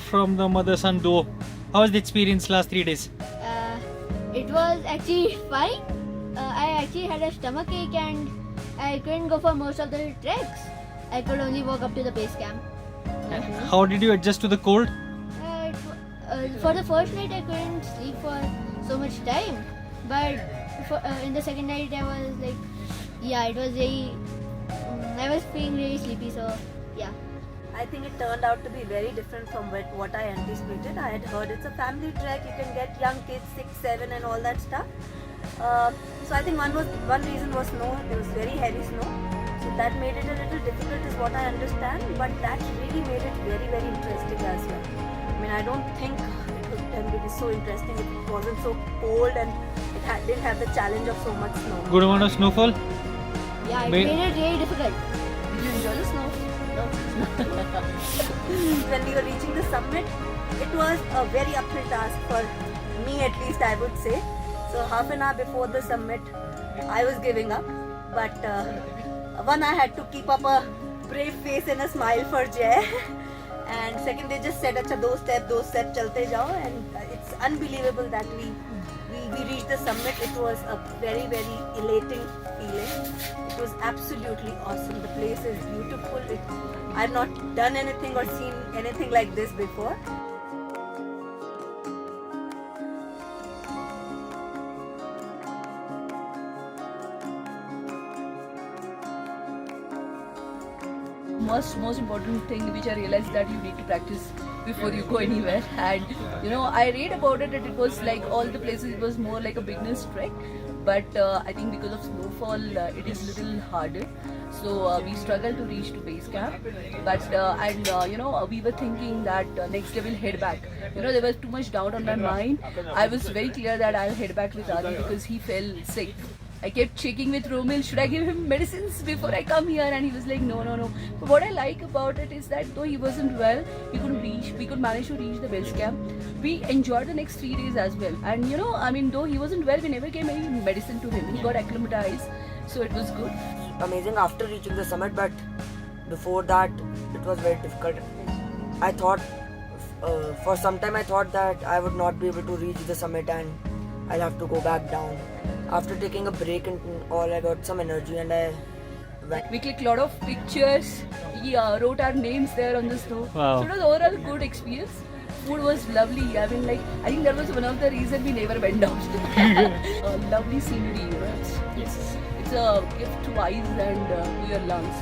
From the mother-son duo, how was the experience last 3 days? It was actually fine. I actually had a stomach ache and I couldn't go for most of the treks. I could only walk up to the base camp. How did you adjust to the cold? For the first night, I couldn't sleep for so much time. But in the second night, I was like, yeah, it was very. I was feeling really sleepy, so yeah. I think it turned out to be very different from what I anticipated. I had heard it's a family trek, you can get young kids, 6, 7 and all that stuff. So I think one reason was snow, there was very heavy snow. So that made it a little difficult is what I understand, but that really made it very, very interesting as well. I mean, I don't think it would tend to be so interesting if it wasn't so cold and it didn't have the challenge of so much snow. Good amount of snowfall? Yeah, it May- made it really difficult. Did you enjoy the snow? When we were reaching the summit, it was a very uphill task for me, at least I would say. So half an hour before the summit, I was giving up. But one, I had to keep up a brave face and a smile for Jay. And second, they just said, "Acha, do step, chalte jao." And it's unbelievable that we reached the summit. It was a very, very elating feeling. It was absolutely awesome. The place is beautiful. I've not done anything or seen anything like this before. Most important thing which I realized that you need to practice before you go anywhere. And I read about it that it was like all the places, it was more like a beginner's trek, but I think because of snowfall it is little harder. So we struggled to reach to base camp, but we were thinking that next day we'll head back. There was too much doubt on my mind. I was very clear that I'll head back with Adi because he fell sick. I kept checking with Romil, should I give him medicines before I come here? And he was like, no. But what I like about it is that though he wasn't well, we could manage to reach the base camp. We enjoyed the next 3 days as well. And though he wasn't well, we never gave any medicine to him. He got acclimatized, so it was good. Amazing after reaching the summit, but before that, it was very difficult. I thought, for some time I thought that I would not be able to reach the summit and I'll have to go back down. After taking a break and all, I got some energy and I went. We clicked a lot of pictures. We wrote our names there on the snow. Wow. So it was overall a good experience. Food was lovely. I think that was one of the reasons we never went down. Lovely scenery. It's a gift to eyes and to your lungs.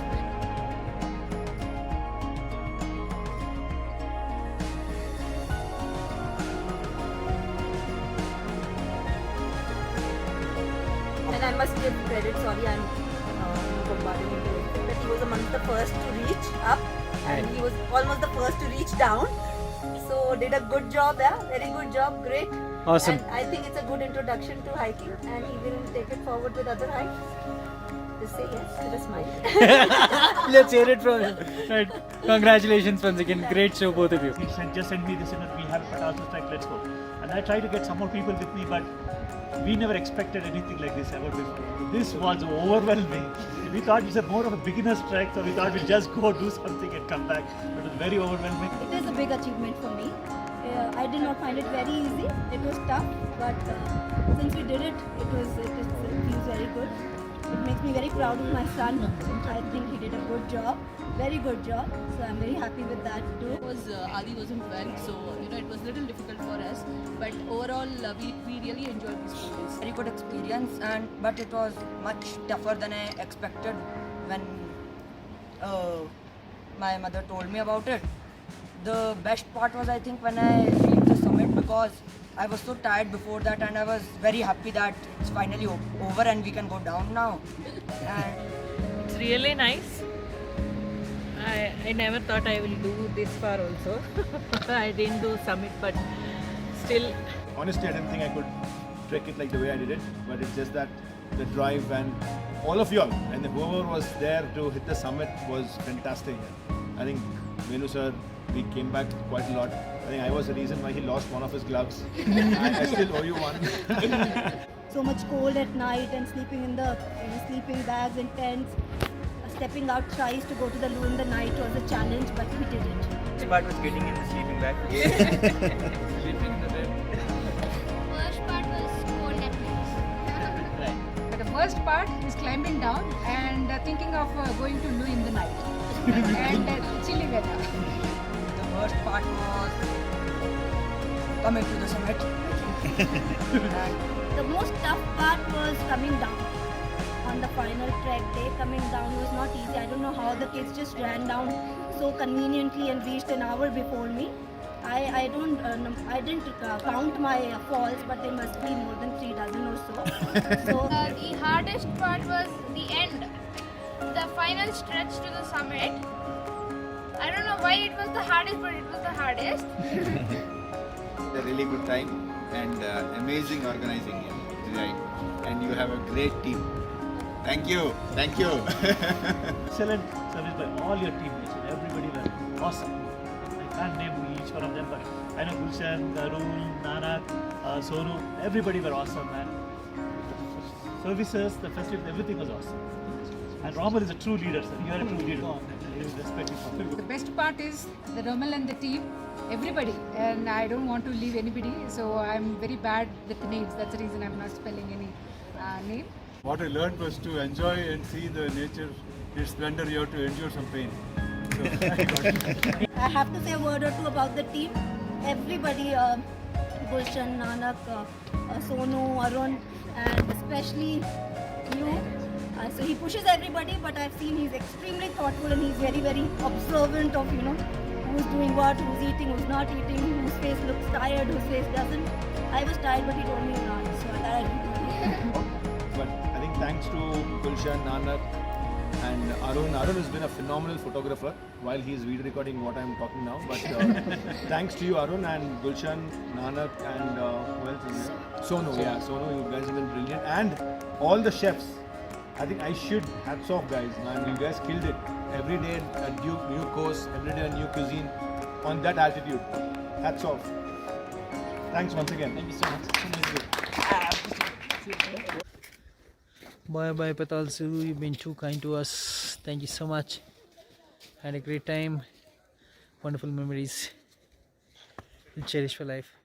And I must give credit, sorry, I'm bombarding him with it, that he was among the first to reach up and he was almost the first to reach down. So did a good job, very good job, great. Awesome. And I think it's a good introduction to hiking and he will take it forward with other hikes. Just say yes with a smile. Let's hear it from him. Right. Congratulations once again. Great show, both of you. He said, just send me this, we have a Patalso trek, let's go. And I tried to get some more people with me, but we never expected anything like this ever before. This was overwhelming. We thought it was more of a beginner's trek, so we thought we'd just go do something and come back. But it was very overwhelming. It is a big achievement for me. I did not find it very easy. It was tough, but since we did it, it feels very good. It makes me very proud of my son. I think he did a good job, very good job. So I'm very happy with that too. Because Adi wasn't well, so it was a little difficult for us. But overall, we really enjoyed these 4 days. Very good experience, but it was much tougher than I expected when my mother told me about it. The best part was, I think, when I reached the summit, because I was so tired before that and I was very happy that it's finally over and we can go down now. And It's really nice. I never thought I will do this far also. I didn't do summit, but still. Honestly, I didn't think I could trek it like the way I did it, but it's just that the drive and all of y'all and whoever was there to hit the summit was fantastic. I think Venu sir, we came back quite a lot. I think I was the reason why he lost one of his gloves. I still owe you one. So much cold at night and sleeping in the sleeping bags and tents. Stepping out thrice to go to the loo in the night was a challenge, but we did it. best part was getting in the sleeping bag. Sleeping in the bed. First part was cold and nice. But the first part is climbing down and thinking of going to Loo in the night and chilly weather. The worst part was coming to the summit. The most tough part was coming down. On the final trek day, coming down was not easy. I don't know how the kids just ran down so conveniently and reached an hour before me. I didn't count my falls, but there must be more than 3 dozen or so. So The hardest part was the end, the final stretch to the summit. I don't know why it was the hardest, but it was the hardest. A really good time and amazing organizing here tonight. And you have a great team. Thank you. Thank you. Excellent service by all your teammates. Everybody were awesome. I can't name each one of them, but I know Gulshan, Arun, Nanak, Sonu, everybody were awesome, man. The services, the festivities, everything was awesome. And Rommel is a true leader, sir. You are a true leader. I respect you for The best part is the Rommel and the team, everybody, and I don't want to leave anybody, so I'm very bad with names. That's the reason I'm not spelling any name. What I learned was to enjoy and see the nature, its splendor. You have to endure some pain. I have to say a word or two about the team. Everybody, Gulshan, Nanak, Sonu, Arun, and especially you. So he pushes everybody, but I've seen he's extremely thoughtful and he's very, very observant of, who's doing what, who's eating, who's not eating, whose face looks tired, whose face doesn't. I was tired, but he told me not, so that I But I think thanks to Gulshan, Nanak, and Arun. Arun has been a phenomenal photographer while he is video recording what I'm talking now. But thanks to you, Arun, and Gulshan, Nanak, and who else is there? Sonu. Yeah, Sonu, you guys have been brilliant. And all the chefs. I think I should hats off, guys, man. You guys killed it. Every day a new course, every day a new cuisine on that altitude. Hats off. Thanks once again. Thank you so much. Bye bye, Patalsu. You've been too kind to us. Thank you so much. Had a great time. Wonderful memories. We'll cherish for life.